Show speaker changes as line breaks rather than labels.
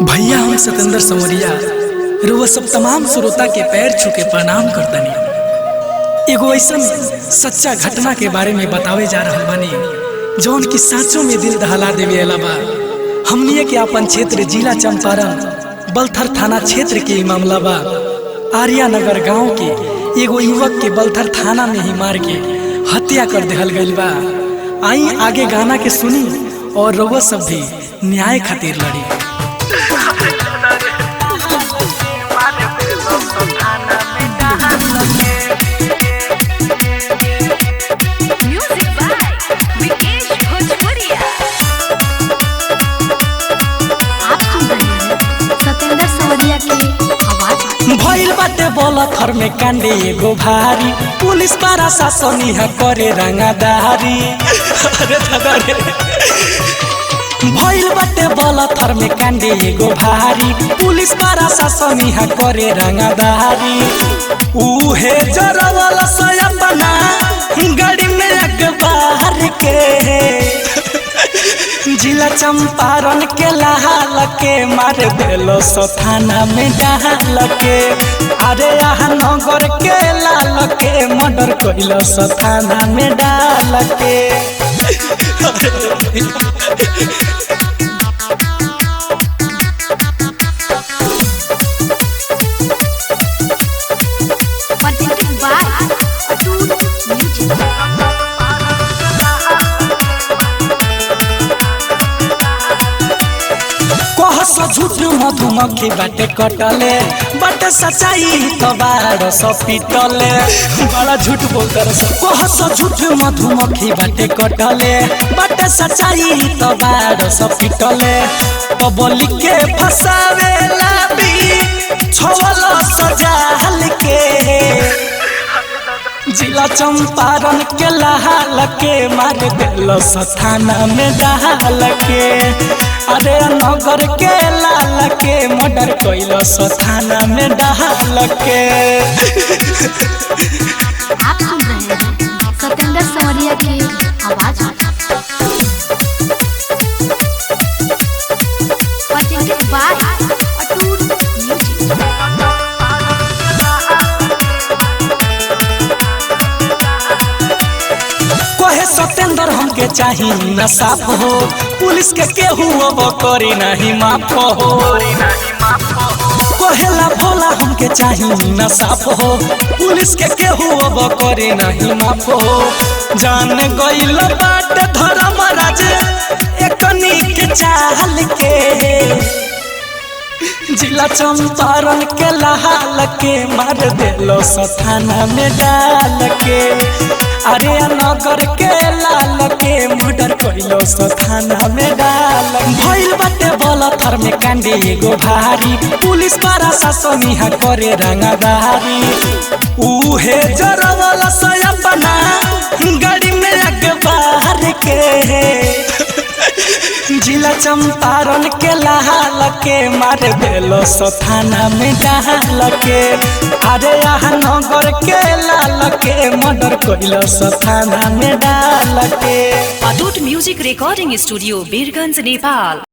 भैया हम सतेंद्र संवरिया रुआ सब तमाम श्रोता के पैर छू के प्रणाम करतनी। एगो ऐसा सच्चा घटना के बारे में बतावे जा रहल बानी जौन की साँचों में दिल दहला देवे वाला बा। हमनिए के अपन क्षेत्र जिला चंपारण बलथर थाना क्षेत्र के मामला बा। आर्या नगर गाँव के एगो युवक के बलथर थाना में ही मार के हत्या कर देहल गइल बा। आई आगे गाना के सुनी और रउआ सब भी न्याय खातिर लड़ी।
सतेंद्र संवरिया की आवाज
भइल बाटे बलथर में कांडे एगो भारी, पुलिस पारा शासनी है करे रंगादारी। अरे दादा रे भइल बाटे बलथर में कांडे एगो भारी, पुलिस पारा शासनी है करे रंगादारी। उहे जरवल सयपना गाड़ी में अखबार के जिला चंपारण के लाल के मार देलो सो थाना में डाल के। अरे यहाँ नगर के लाल के मर्डर कइलो सो थाना में डाल के। झूठ मधुमक्खी बाटे कटले बाटे सच्चाई तो बाड़ सौ पीटले। बड़ा झूठ बोलते रह झूठ मधुमक्खी बाटे कटले बाटे सच्चाई तो बाड़ सौ पीटले। पब्लिक के फसावे लाबी छोवल सजाल के जिला चंपारण के लाल के मार देलो थाना में डाल के। अरे नगर के लाल के मर्डर कइलो थाना में डाल के।
आप सुन रहे हैं सतेंद्र संवरिया की आवाज।
सतेंद्र हमके चाही न साफ हो, पुलिस के केहू अब करी नहीं माफ हो। कहेला भोला हमके चाही न साफ हो, पुलिस के केहू अब करी नहीं माफ हो। जान गइल बाट धर्म राज एकनी के चाल के जिला चंपारण के लाल के मार देलो थाना में डाल के। अरे नगर के लाल के मर्डर कइलो थाना में डाल। भइल बाटे बलथर में कांडे एगो भारी, पुलिस पारा शासनी है करे रंगादारी। उहे जरवल सयपना गाड़ी में अखबार के जिला चंपारण के लाल के मार देलो थाना में डाल के। अरे यहाँ नगर के लाल के मर्डर कइलो थाना में डाल के।
Atoot music recording studio Birganj Nepal.